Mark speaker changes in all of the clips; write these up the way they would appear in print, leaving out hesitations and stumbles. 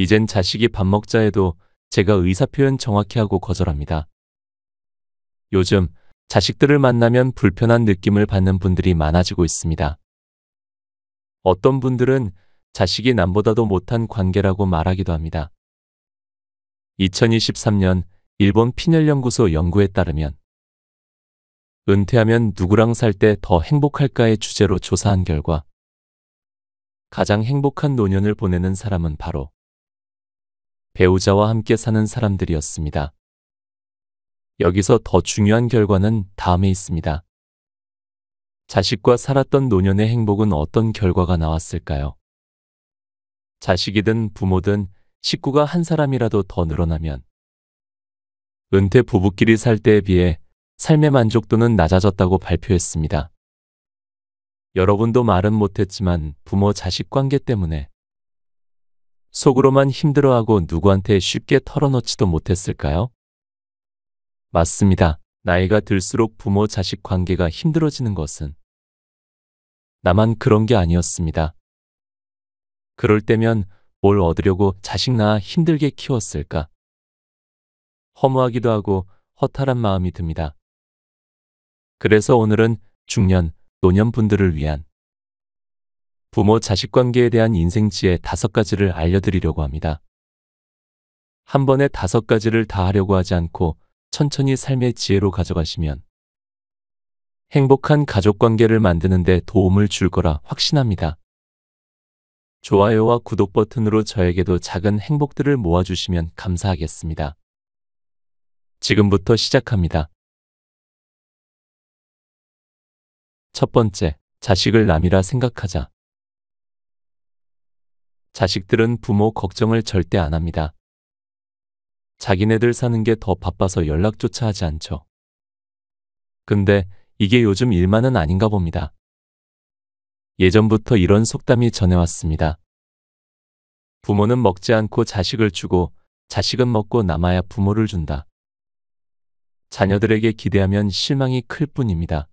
Speaker 1: 이젠 자식이 밥 먹자 해도 제가 의사표현 정확히 하고 거절합니다. 요즘 자식들을 만나면 불편한 느낌을 받는 분들이 많아지고 있습니다. 어떤 분들은 자식이 남보다도 못한 관계라고 말하기도 합니다. 2023년 일본 핀혈연구소 연구에 따르면 은퇴하면 누구랑 살 때 더 행복할까의 주제로 조사한 결과 가장 행복한 노년을 보내는 사람은 바로 배우자와 함께 사는 사람들이었습니다. 여기서 더 중요한 결과는 다음에 있습니다. 자식과 살았던 노년의 행복은 어떤 결과가 나왔을까요? 자식이든 부모든 식구가 한 사람이라도 더 늘어나면 은퇴 부부끼리 살 때에 비해 삶의 만족도는 낮아졌다고 발표했습니다. 여러분도 말은 못했지만 부모 자식 관계 때문에 속으로만 힘들어하고 누구한테 쉽게 털어놓지도 못했을까요? 맞습니다. 나이가 들수록 부모 자식 관계가 힘들어지는 것은 나만 그런 게 아니었습니다. 그럴 때면 뭘 얻으려고 자식 낳아 힘들게 키웠을까? 허무하기도 하고 허탈한 마음이 듭니다. 그래서 오늘은 중년, 노년 분들을 위한 부모 자식 관계에 대한 인생 지혜 5가지를 알려드리려고 합니다. 한 번에 5가지를 다 하려고 하지 않고 천천히 삶의 지혜로 가져가시면 행복한 가족 관계를 만드는 데 도움을 줄 거라 확신합니다. 좋아요와 구독 버튼으로 저에게도 작은 행복들을 모아주시면 감사하겠습니다. 지금부터 시작합니다. 첫 번째, 자식을 남이라 생각하자. 자식들은 부모 걱정을 절대 안 합니다. 자기네들 사는 게 더 바빠서 연락조차 하지 않죠. 근데 이게 요즘 일만은 아닌가 봅니다. 예전부터 이런 속담이 전해왔습니다. 부모는 먹지 않고 자식을 주고 자식은 먹고 남아야 부모를 준다. 자녀들에게 기대하면 실망이 클 뿐입니다.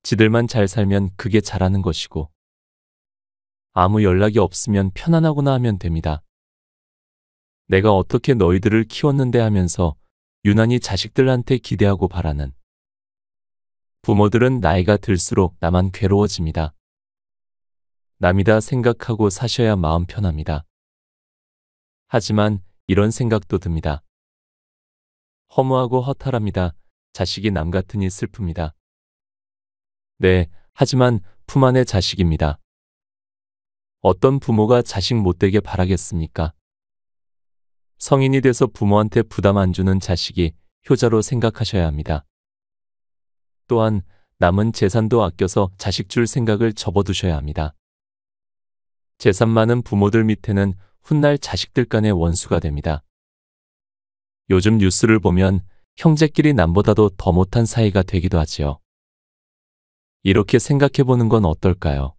Speaker 1: 지들만 잘 살면 그게 잘하는 것이고 아무 연락이 없으면 편안하구나 하면 됩니다. 내가 어떻게 너희들을 키웠는데 하면서 유난히 자식들한테 기대하고 바라는 부모들은 나이가 들수록 나만 괴로워집니다. 남이다 생각하고 사셔야 마음 편합니다. 하지만 이런 생각도 듭니다. 허무하고 허탈합니다. 자식이 남 같으니 슬픕니다. 네, 하지만 품 안의 자식입니다. 어떤 부모가 자식 못되게 바라겠습니까? 성인이 돼서 부모한테 부담 안 주는 자식이 효자로 생각하셔야 합니다. 또한 남은 재산도 아껴서 자식 줄 생각을 접어두셔야 합니다. 재산 많은 부모들 밑에는 훗날 자식들 간의 원수가 됩니다. 요즘 뉴스를 보면 형제끼리 남보다도 더 못한 사이가 되기도 하지요. 이렇게 생각해보는 건 어떨까요?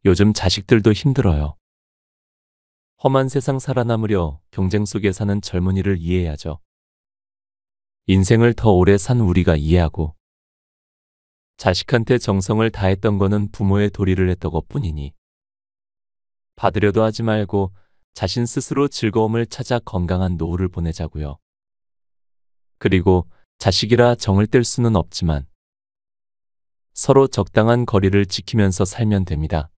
Speaker 1: 요즘 자식들도 힘들어요. 험한 세상 살아남으려 경쟁 속에 사는 젊은이를 이해해야죠. 인생을 더 오래 산 우리가 이해하고 자식한테 정성을 다했던 거는 부모의 도리를 했던 것뿐이니 받으려도 하지 말고 자신 스스로 즐거움을 찾아 건강한 노후를 보내자고요. 그리고 자식이라 정을 뗄 수는 없지만 서로 적당한 거리를 지키면서 살면 됩니다.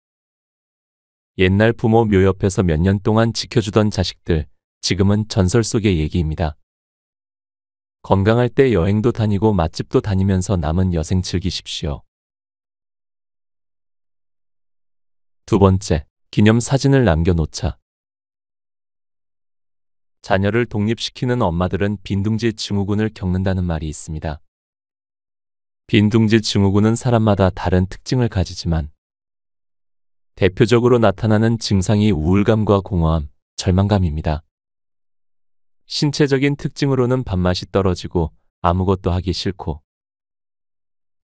Speaker 1: 옛날 부모 묘 옆에서 몇 년 동안 지켜주던 자식들, 지금은 전설 속의 얘기입니다. 건강할 때 여행도 다니고 맛집도 다니면서 남은 여생 즐기십시오. 두 번째, 기념사진을 남겨놓자. 자녀를 독립시키는 엄마들은 빈둥지 증후군을 겪는다는 말이 있습니다. 빈둥지 증후군은 사람마다 다른 특징을 가지지만 대표적으로 나타나는 증상이 우울감과 공허함, 절망감입니다. 신체적인 특징으로는 밥맛이 떨어지고 아무것도 하기 싫고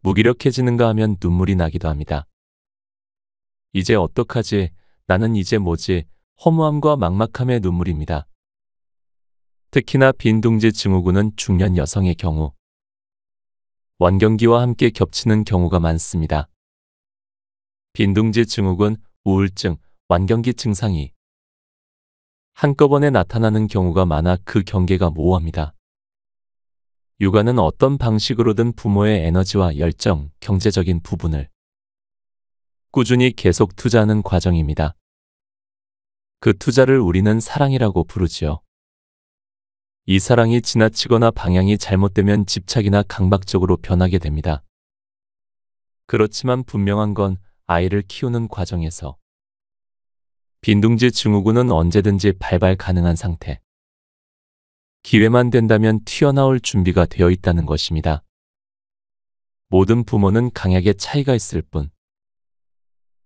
Speaker 1: 무기력해지는가 하면 눈물이 나기도 합니다. 이제 어떡하지? 나는 이제 뭐지? 허무함과 막막함의 눈물입니다. 특히나 빈둥지 증후군은 중년 여성의 경우 완경기와 함께 겹치는 경우가 많습니다. 빈둥지 증후군, 우울증, 완경기 증상이 한꺼번에 나타나는 경우가 많아 그 경계가 모호합니다. 육아는 어떤 방식으로든 부모의 에너지와 열정, 경제적인 부분을 꾸준히 계속 투자하는 과정입니다. 그 투자를 우리는 사랑이라고 부르지요. 이 사랑이 지나치거나 방향이 잘못되면 집착이나 강박적으로 변하게 됩니다. 그렇지만 분명한 건 아이를 키우는 과정에서 빈둥지 증후군은 언제든지 발발 가능한 상태. 기회만 된다면 튀어나올 준비가 되어 있다는 것입니다. 모든 부모는 강약의 차이가 있을 뿐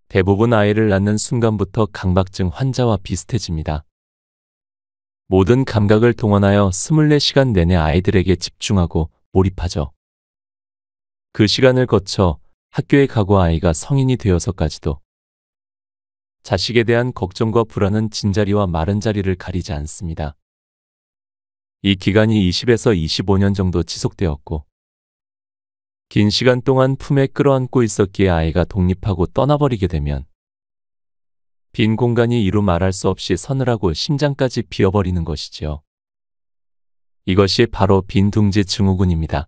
Speaker 1: 대부분 아이를 낳는 순간부터 강박증 환자와 비슷해집니다. 모든 감각을 동원하여 24시간 내내 아이들에게 집중하고 몰입하죠. 그 시간을 거쳐 학교에 가고 아이가 성인이 되어서까지도 자식에 대한 걱정과 불안은 진자리와 마른 자리를 가리지 않습니다. 이 기간이 20에서 25년 정도 지속되었고 긴 시간 동안 품에 끌어안고 있었기에 아이가 독립하고 떠나버리게 되면 빈 공간이 이루 말할 수 없이 서늘하고 심장까지 비어버리는 것이지요. 이것이 바로 빈둥지 증후군입니다.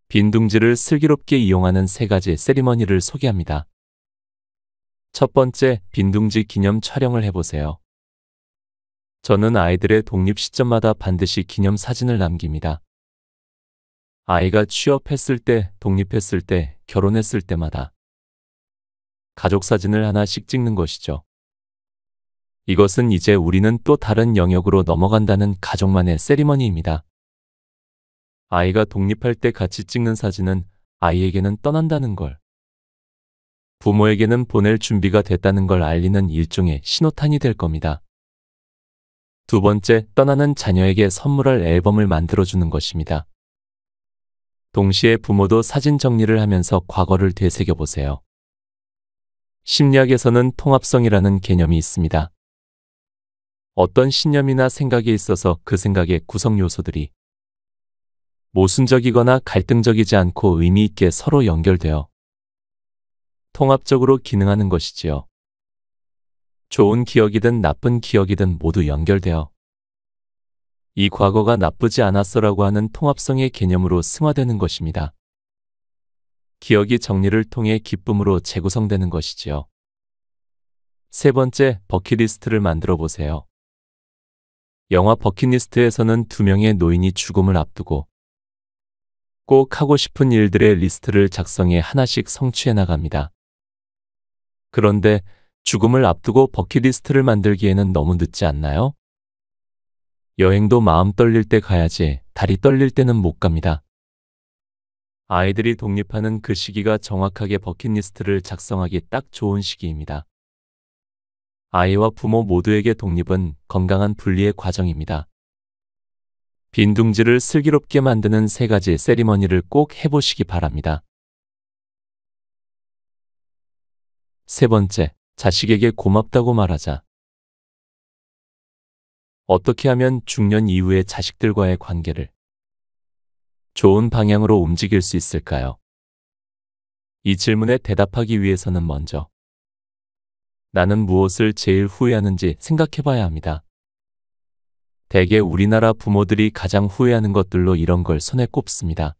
Speaker 1: 빈둥지를 슬기롭게 이용하는 3가지 세리머니를 소개합니다. 첫 번째, 빈둥지 기념 촬영을 해보세요. 저는 아이들의 독립 시점마다 반드시 기념 사진을 남깁니다. 아이가 취업했을 때, 독립했을 때, 결혼했을 때마다 가족 사진을 하나씩 찍는 것이죠. 이것은 이제 우리는 또 다른 영역으로 넘어간다는 가족만의 세리머니입니다. 아이가 독립할 때 같이 찍는 사진은 아이에게는 떠난다는 걸, 부모에게는 보낼 준비가 됐다는 걸 알리는 일종의 신호탄이 될 겁니다. 두 번째, 떠나는 자녀에게 선물할 앨범을 만들어주는 것입니다. 동시에 부모도 사진 정리를 하면서 과거를 되새겨보세요. 심리학에서는 통합성이라는 개념이 있습니다. 어떤 신념이나 생각에 있어서 그 생각의 구성 요소들이 모순적이거나 갈등적이지 않고 의미 있게 서로 연결되어 통합적으로 기능하는 것이지요. 좋은 기억이든 나쁜 기억이든 모두 연결되어 이 과거가 나쁘지 않았어라고 하는 통합성의 개념으로 승화되는 것입니다. 기억이 정리를 통해 기쁨으로 재구성되는 것이지요. 세 번째, 버킷리스트를 만들어 보세요. 영화 버킷리스트에서는 2명의 노인이 죽음을 앞두고 꼭 하고 싶은 일들의 리스트를 작성해 하나씩 성취해 나갑니다. 그런데 죽음을 앞두고 버킷리스트를 만들기에는 너무 늦지 않나요? 여행도 마음 떨릴 때 가야지 다리 떨릴 때는 못 갑니다. 아이들이 독립하는 그 시기가 정확하게 버킷리스트를 작성하기 딱 좋은 시기입니다. 아이와 부모 모두에게 독립은 건강한 분리의 과정입니다. 빈둥지를 슬기롭게 만드는 3가지 세리머니를 꼭 해보시기 바랍니다. 세 번째, 자식에게 고맙다고 말하자. 어떻게 하면 중년 이후의 자식들과의 관계를 좋은 방향으로 움직일 수 있을까요? 이 질문에 대답하기 위해서는 먼저 나는 무엇을 제일 후회하는지 생각해 봐야 합니다. 대개 우리나라 부모들이 가장 후회하는 것들로 이런 걸 손에 꼽습니다.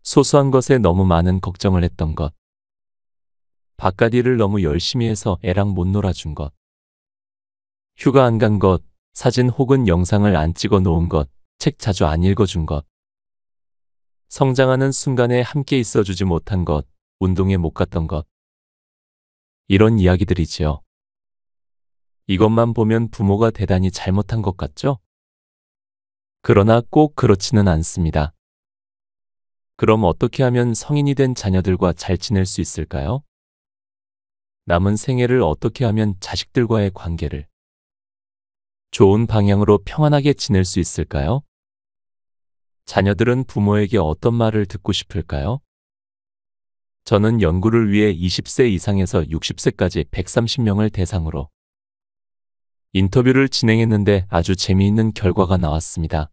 Speaker 1: 소소한 것에 너무 많은 걱정을 했던 것, 바깥 일을 너무 열심히 해서 애랑 못 놀아준 것, 휴가 안 간 것, 사진 혹은 영상을 안 찍어 놓은 것, 책 자주 안 읽어준 것, 성장하는 순간에 함께 있어주지 못한 것, 운동에 못 갔던 것, 이런 이야기들이지요. 이것만 보면 부모가 대단히 잘못한 것 같죠? 그러나 꼭 그렇지는 않습니다. 그럼 어떻게 하면 성인이 된 자녀들과 잘 지낼 수 있을까요? 남은 생애를 어떻게 하면 자식들과의 관계를 좋은 방향으로 평안하게 지낼 수 있을까요? 자녀들은 부모에게 어떤 말을 듣고 싶을까요? 저는 연구를 위해 20세 이상에서 60세까지 130명을 대상으로 인터뷰를 진행했는데 아주 재미있는 결과가 나왔습니다.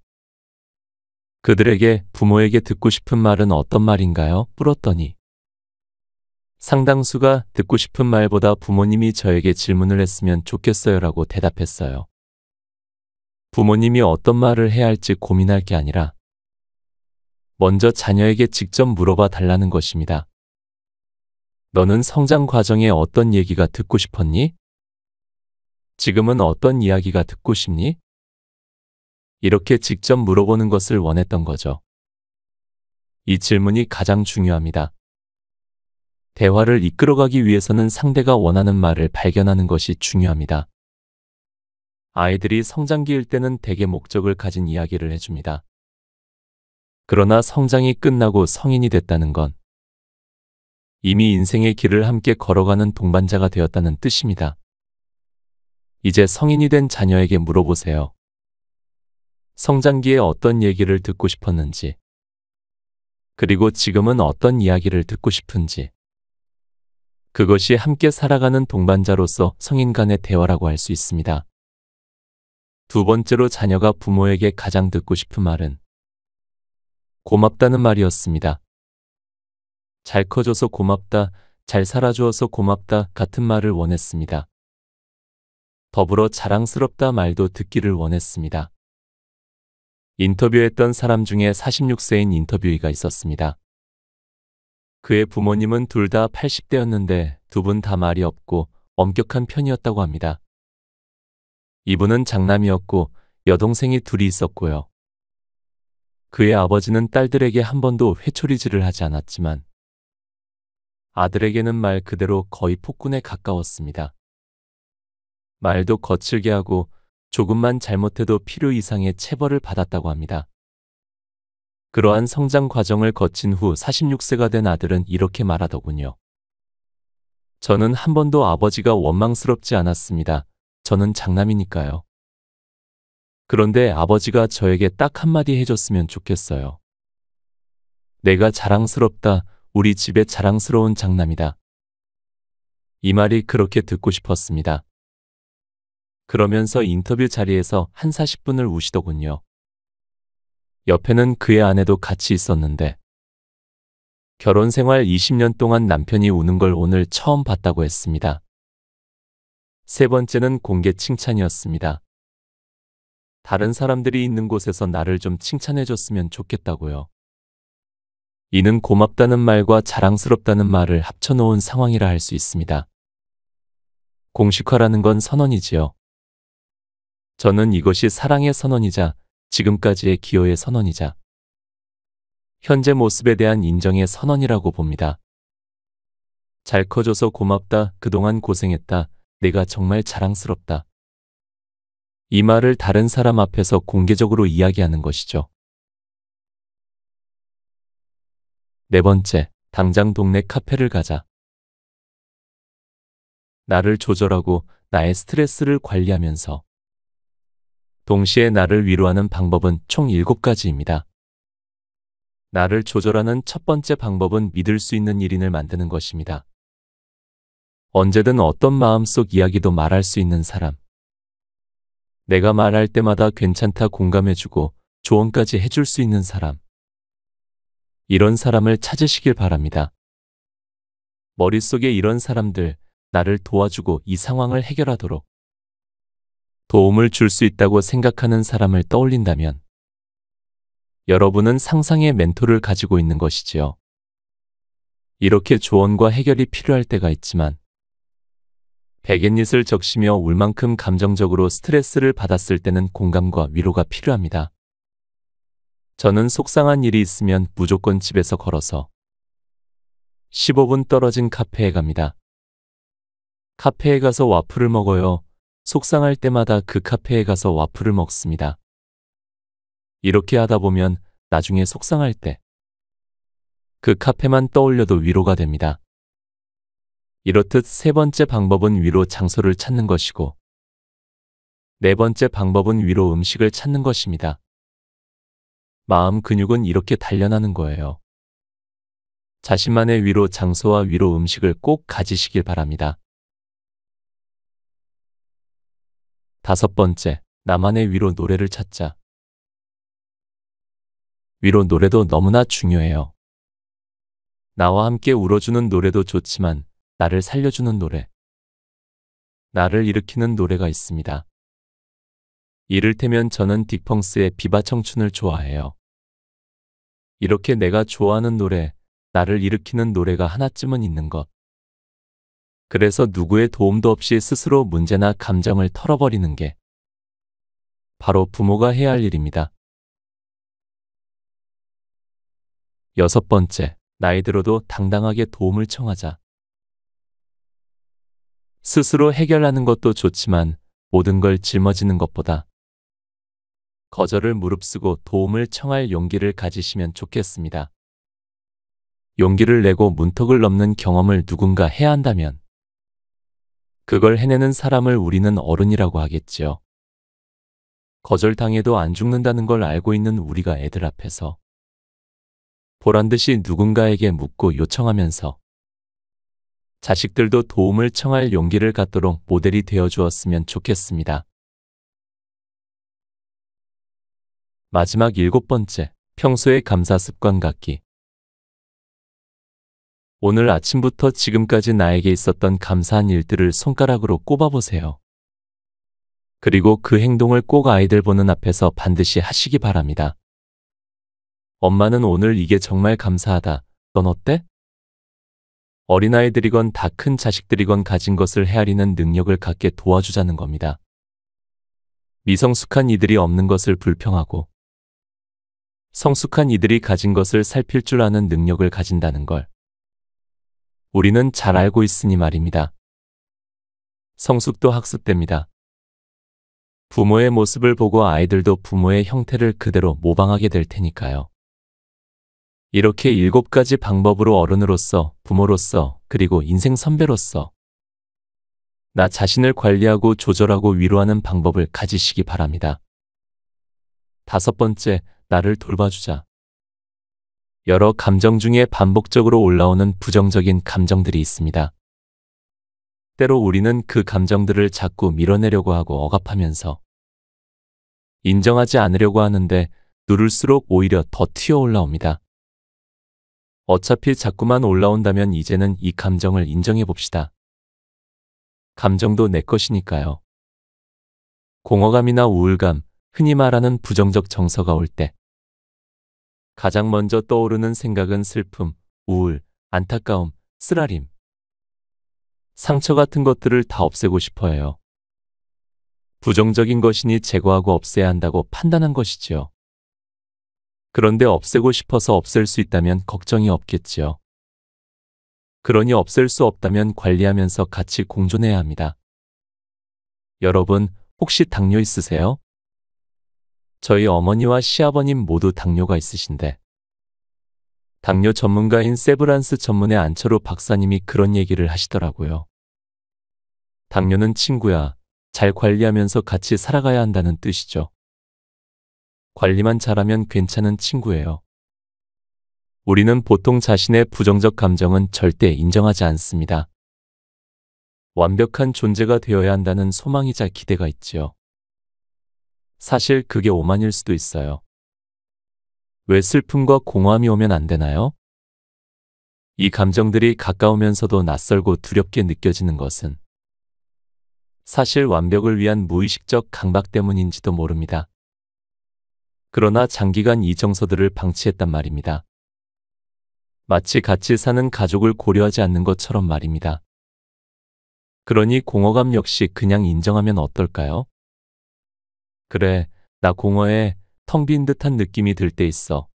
Speaker 1: 그들에게 부모에게 듣고 싶은 말은 어떤 말인가요? 물었더니 상당수가 듣고 싶은 말보다 부모님이 저에게 질문을 했으면 좋겠어요라고 대답했어요. 부모님이 어떤 말을 해야 할지 고민할 게 아니라 먼저 자녀에게 직접 물어봐 달라는 것입니다. 너는 성장 과정에 어떤 얘기가 듣고 싶었니? 지금은 어떤 이야기가 듣고 싶니? 이렇게 직접 물어보는 것을 원했던 거죠. 이 질문이 가장 중요합니다. 대화를 이끌어가기 위해서는 상대가 원하는 말을 발견하는 것이 중요합니다. 아이들이 성장기일 때는 대개 목적을 가진 이야기를 해줍니다. 그러나 성장이 끝나고 성인이 됐다는 건 이미 인생의 길을 함께 걸어가는 동반자가 되었다는 뜻입니다. 이제 성인이 된 자녀에게 물어보세요. 성장기에 어떤 얘기를 듣고 싶었는지, 그리고 지금은 어떤 이야기를 듣고 싶은지. 그것이 함께 살아가는 동반자로서 성인 간의 대화라고 할 수 있습니다. 두 번째로 자녀가 부모에게 가장 듣고 싶은 말은 고맙다는 말이었습니다. 잘 커줘서 고맙다, 잘 살아주어서 고맙다 같은 말을 원했습니다. 더불어 자랑스럽다 말도 듣기를 원했습니다. 인터뷰했던 사람 중에 46세인 인터뷰이가 있었습니다. 그의 부모님은 둘 다 80대였는데 두 분 다 말이 없고 엄격한 편이었다고 합니다. 이분은 장남이었고 여동생이 둘이 있었고요. 그의 아버지는 딸들에게 한 번도 회초리질을 하지 않았지만 아들에게는 말 그대로 거의 폭군에 가까웠습니다. 말도 거칠게 하고 조금만 잘못해도 필요 이상의 체벌을 받았다고 합니다. 그러한 성장 과정을 거친 후 46세가 된 아들은 이렇게 말하더군요. 저는 한 번도 아버지가 원망스럽지 않았습니다. 저는 장남이니까요. 그런데 아버지가 저에게 딱 한마디 해줬으면 좋겠어요. 내가 자랑스럽다. 우리 집의 자랑스러운 장남이다. 이 말이 그렇게 듣고 싶었습니다. 그러면서 인터뷰 자리에서 한 40분을 우시더군요. 옆에는 그의 아내도 같이 있었는데 결혼 생활 20년 동안 남편이 우는 걸 오늘 처음 봤다고 했습니다. 세 번째는 공개 칭찬이었습니다. 다른 사람들이 있는 곳에서 나를 좀 칭찬해줬으면 좋겠다고요. 이는 고맙다는 말과 자랑스럽다는 말을 합쳐놓은 상황이라 할 수 있습니다. 공식화라는 건 선언이지요. 저는 이것이 사랑의 선언이자 지금까지의 기여의 선언이자 현재 모습에 대한 인정의 선언이라고 봅니다. 잘 커줘서 고맙다. 그동안 고생했다. 내가 정말 자랑스럽다. 이 말을 다른 사람 앞에서 공개적으로 이야기하는 것이죠. 네 번째, 당장 동네 카페를 가자. 나를 조절하고 나의 스트레스를 관리하면서 동시에 나를 위로하는 방법은 총 7가지입니다. 나를 조절하는 첫 번째 방법은 믿을 수 있는 일인을 만드는 것입니다. 언제든 어떤 마음속 이야기도 말할 수 있는 사람. 내가 말할 때마다 괜찮다 공감해주고 조언까지 해줄 수 있는 사람. 이런 사람을 찾으시길 바랍니다. 머릿속에 이런 사람들, 나를 도와주고 이 상황을 해결하도록 도움을 줄 수 있다고 생각하는 사람을 떠올린다면 여러분은 상상의 멘토를 가지고 있는 것이지요. 이렇게 조언과 해결이 필요할 때가 있지만 베갯잇을 적시며 울 만큼 감정적으로 스트레스를 받았을 때는 공감과 위로가 필요합니다. 저는 속상한 일이 있으면 무조건 집에서 걸어서 15분 떨어진 카페에 갑니다. 카페에 가서 와플을 먹어요. 속상할 때마다 그 카페에 가서 와플을 먹습니다. 이렇게 하다 보면 나중에 속상할 때 그 카페만 떠올려도 위로가 됩니다. 이렇듯 세 번째 방법은 위로 장소를 찾는 것이고 네 번째 방법은 위로 음식을 찾는 것입니다. 마음 근육은 이렇게 단련하는 거예요. 자신만의 위로 장소와 위로 음식을 꼭 가지시길 바랍니다. 다섯 번째, 나만의 위로 노래를 찾자. 위로 노래도 너무나 중요해요. 나와 함께 울어주는 노래도 좋지만 나를 살려주는 노래, 나를 일으키는 노래가 있습니다. 이를테면 저는 딕펑스의 비바 청춘을 좋아해요. 이렇게 내가 좋아하는 노래, 나를 일으키는 노래가 하나쯤은 있는 것. 그래서 누구의 도움도 없이 스스로 문제나 감정을 털어버리는 게 바로 부모가 해야 할 일입니다. 6번째, 나이 들어도 당당하게 도움을 청하자. 스스로 해결하는 것도 좋지만 모든 걸 짊어지는 것보다 거절을 무릅쓰고 도움을 청할 용기를 가지시면 좋겠습니다. 용기를 내고 문턱을 넘는 경험을 누군가 해야 한다면 그걸 해내는 사람을 우리는 어른이라고 하겠지요. 거절당해도 안 죽는다는 걸 알고 있는 우리가 애들 앞에서 보란듯이 누군가에게 묻고 요청하면서 자식들도 도움을 청할 용기를 갖도록 모델이 되어 주었으면 좋겠습니다. 마지막 7번째, 평소의 감사 습관 갖기. 오늘 아침부터 지금까지 나에게 있었던 감사한 일들을 손가락으로 꼽아보세요. 그리고 그 행동을 꼭 아이들 보는 앞에서 반드시 하시기 바랍니다. 엄마는 오늘 이게 정말 감사하다. 넌 어때? 어린아이들이건 다 큰 자식들이건 가진 것을 헤아리는 능력을 갖게 도와주자는 겁니다. 미성숙한 이들이 없는 것을 불평하고 성숙한 이들이 가진 것을 살필 줄 아는 능력을 가진다는 걸 우리는 잘 알고 있으니 말입니다. 성숙도 학습됩니다. 부모의 모습을 보고 아이들도 부모의 형태를 그대로 모방하게 될 테니까요. 이렇게 7가지 방법으로 어른으로서, 부모로서, 그리고 인생 선배로서 나 자신을 관리하고 조절하고 위로하는 방법을 가지시기 바랍니다. 5번째, 나를 돌봐주자. 여러 감정 중에 반복적으로 올라오는 부정적인 감정들이 있습니다. 때로 우리는 그 감정들을 자꾸 밀어내려고 하고 억압하면서 인정하지 않으려고 하는데 누를수록 오히려 더 튀어 올라옵니다. 어차피 자꾸만 올라온다면 이제는 이 감정을 인정해 봅시다. 감정도 내 것이니까요. 공허감이나 우울감, 흔히 말하는 부정적 정서가 올 때 가장 먼저 떠오르는 생각은 슬픔, 우울, 안타까움, 쓰라림, 상처 같은 것들을 다 없애고 싶어 해요. 부정적인 것이니 제거하고 없애야 한다고 판단한 것이지요. 그런데 없애고 싶어서 없앨 수 있다면 걱정이 없겠지요. 그러니 없앨 수 없다면 관리하면서 같이 공존해야 합니다. 여러분, 혹시 당뇨 있으세요? 저희 어머니와 시아버님 모두 당뇨가 있으신데 당뇨 전문가인 세브란스 전문의 안철호 박사님이 그런 얘기를 하시더라고요. 당뇨는 친구야. 잘 관리하면서 같이 살아가야 한다는 뜻이죠. 관리만 잘하면 괜찮은 친구예요. 우리는 보통 자신의 부정적 감정은 절대 인정하지 않습니다. 완벽한 존재가 되어야 한다는 소망이자 기대가 있지요. 사실 그게 오만일 수도 있어요. 왜 슬픔과 공허함이 오면 안 되나요? 이 감정들이 가까우면서도 낯설고 두렵게 느껴지는 것은 사실 완벽을 위한 무의식적 강박 때문인지도 모릅니다. 그러나 장기간 이 정서들을 방치했단 말입니다. 마치 같이 사는 가족을 고려하지 않는 것처럼 말입니다. 그러니 공허감 역시 그냥 인정하면 어떨까요? 그래, 나 공허해, 텅 빈 듯한 느낌이 들 때 있어.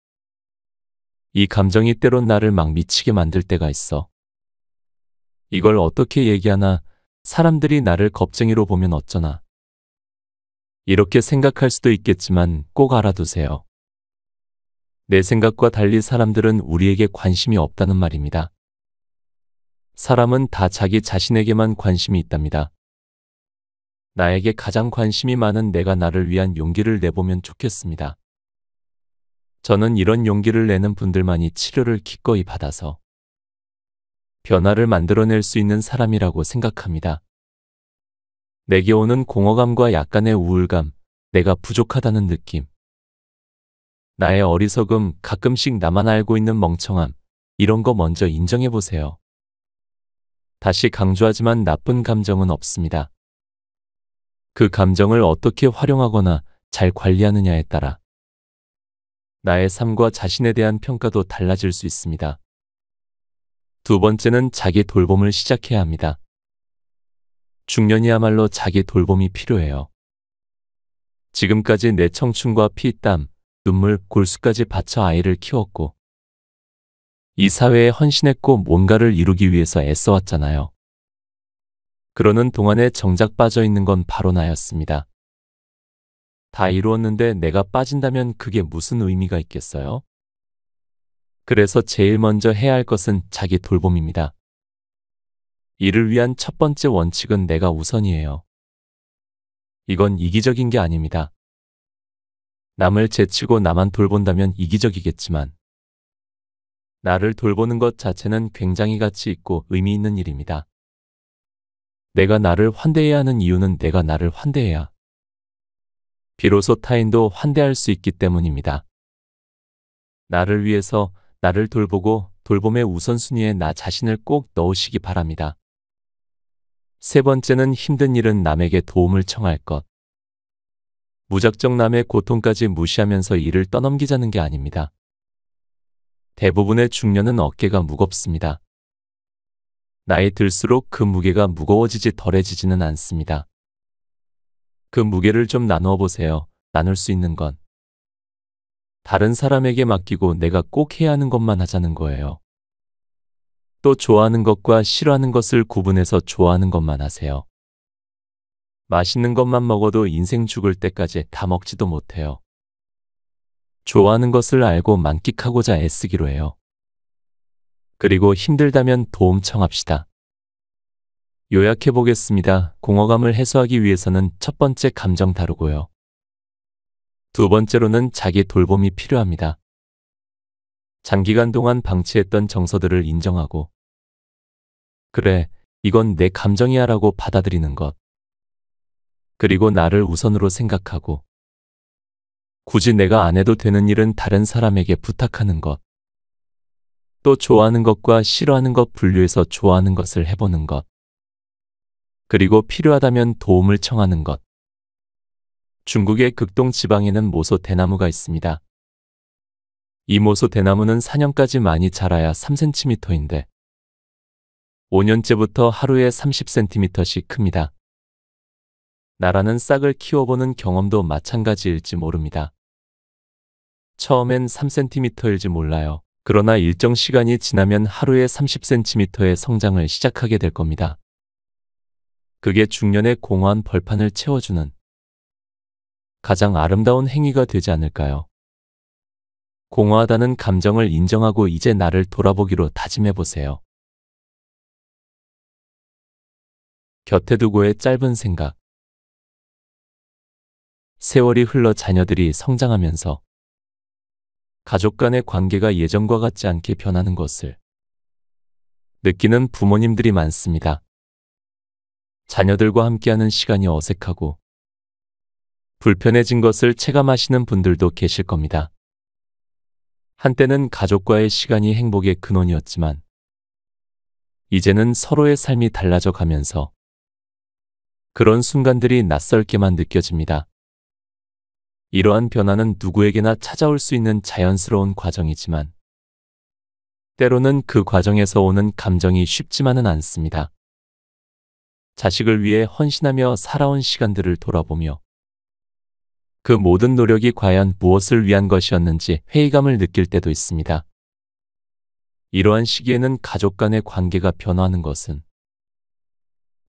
Speaker 1: 이 감정이 때론 나를 막 미치게 만들 때가 있어. 이걸 어떻게 얘기하나, 사람들이 나를 겁쟁이로 보면 어쩌나. 이렇게 생각할 수도 있겠지만 꼭 알아두세요. 내 생각과 달리 사람들은 우리에게 관심이 없다는 말입니다. 사람은 다 자기 자신에게만 관심이 있답니다. 나에게 가장 관심이 많은 내가 나를 위한 용기를 내보면 좋겠습니다. 저는 이런 용기를 내는 분들만이 치료를 기꺼이 받아서 변화를 만들어낼 수 있는 사람이라고 생각합니다. 내게 오는 공허감과 약간의 우울감, 내가 부족하다는 느낌, 나의 어리석음, 가끔씩 나만 알고 있는 멍청함, 이런 거 먼저 인정해 보세요. 다시 강조하지만 나쁜 감정은 없습니다. 그 감정을 어떻게 활용하거나 잘 관리하느냐에 따라 나의 삶과 자신에 대한 평가도 달라질 수 있습니다. 두 번째는 자기 돌봄을 시작해야 합니다. 중년이야말로 자기 돌봄이 필요해요. 지금까지 내 청춘과 피, 땀, 눈물, 골수까지 바쳐 아이를 키웠고 이 사회에 헌신했고 뭔가를 이루기 위해서 애써왔잖아요. 그러는 동안에 정작 빠져 있는 건 바로 나였습니다. 다 이루었는데 내가 빠진다면 그게 무슨 의미가 있겠어요? 그래서 제일 먼저 해야 할 것은 자기 돌봄입니다. 이를 위한 첫 번째 원칙은 내가 우선이에요. 이건 이기적인 게 아닙니다. 남을 제치고 나만 돌본다면 이기적이겠지만 나를 돌보는 것 자체는 굉장히 가치 있고 의미 있는 일입니다. 내가 나를 환대해야 하는 이유는 내가 나를 환대해야 비로소 타인도 환대할 수 있기 때문입니다. 나를 위해서 나를 돌보고 돌봄의 우선순위에 나 자신을 꼭 넣으시기 바랍니다. 세 번째는 힘든 일은 남에게 도움을 청할 것. 무작정 남의 고통까지 무시하면서 일을 떠넘기자는 게 아닙니다. 대부분의 중년은 어깨가 무겁습니다. 나이 들수록 그 무게가 무거워지지 덜해지지는 않습니다. 그 무게를 좀 나누어 보세요. 나눌 수 있는 건 다른 사람에게 맡기고 내가 꼭 해야 하는 것만 하자는 거예요. 또 좋아하는 것과 싫어하는 것을 구분해서 좋아하는 것만 하세요. 맛있는 것만 먹어도 인생 죽을 때까지 다 먹지도 못해요. 좋아하는 것을 알고 만끽하고자 애쓰기로 해요. 그리고 힘들다면 도움 청합시다. 요약해 보겠습니다. 공허감을 해소하기 위해서는 첫 번째 감정 다루고요. 두 번째로는 자기 돌봄이 필요합니다. 장기간 동안 방치했던 정서들을 인정하고 그래, 이건 내 감정이야 라고 받아들이는 것. 그리고 나를 우선으로 생각하고 굳이 내가 안 해도 되는 일은 다른 사람에게 부탁하는 것. 또 좋아하는 것과 싫어하는 것 분류해서 좋아하는 것을 해보는 것. 그리고 필요하다면 도움을 청하는 것. 중국의 극동 지방에는 모소 대나무가 있습니다. 이 모소 대나무는 4년까지 많이 자라야 3cm인데 5년째부터 하루에 30cm씩 큽니다. 나라는 싹을 키워보는 경험도 마찬가지일지 모릅니다. 처음엔 3cm일지 몰라요. 그러나 일정 시간이 지나면 하루에 30cm의 성장을 시작하게 될 겁니다. 그게 중년의 공허한 벌판을 채워주는 가장 아름다운 행위가 되지 않을까요? 공허하다는 감정을 인정하고 이제 나를 돌아보기로 다짐해보세요. 곁에 두고의 짧은 생각. 세월이 흘러 자녀들이 성장하면서 가족 간의 관계가 예전과 같지 않게 변하는 것을 느끼는 부모님들이 많습니다. 자녀들과 함께하는 시간이 어색하고 불편해진 것을 체감하시는 분들도 계실 겁니다. 한때는 가족과의 시간이 행복의 근원이었지만 이제는 서로의 삶이 달라져 가면서 그런 순간들이 낯설게만 느껴집니다. 이러한 변화는 누구에게나 찾아올 수 있는 자연스러운 과정이지만 때로는 그 과정에서 오는 감정이 쉽지만은 않습니다. 자식을 위해 헌신하며 살아온 시간들을 돌아보며 그 모든 노력이 과연 무엇을 위한 것이었는지 회의감을 느낄 때도 있습니다. 이러한 시기에는 가족 간의 관계가 변화하는 것은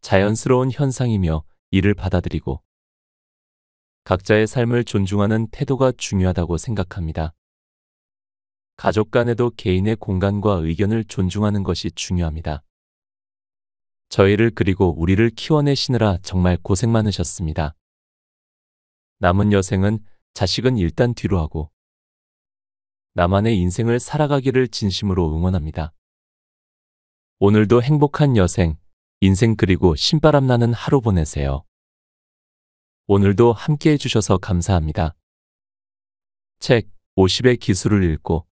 Speaker 1: 자연스러운 현상이며 이를 받아들이고 각자의 삶을 존중하는 태도가 중요하다고 생각합니다. 가족 간에도 개인의 공간과 의견을 존중하는 것이 중요합니다. 저희를 그리고 우리를 키워내시느라 정말 고생 많으셨습니다. 남은 여생은 자식은 일단 뒤로 하고 나만의 인생을 살아가기를 진심으로 응원합니다. 오늘도 행복한 여생, 인생 그리고 신바람 나는 하루 보내세요. 오늘도 함께 해주셔서 감사합니다. 책 50의 기술을 읽고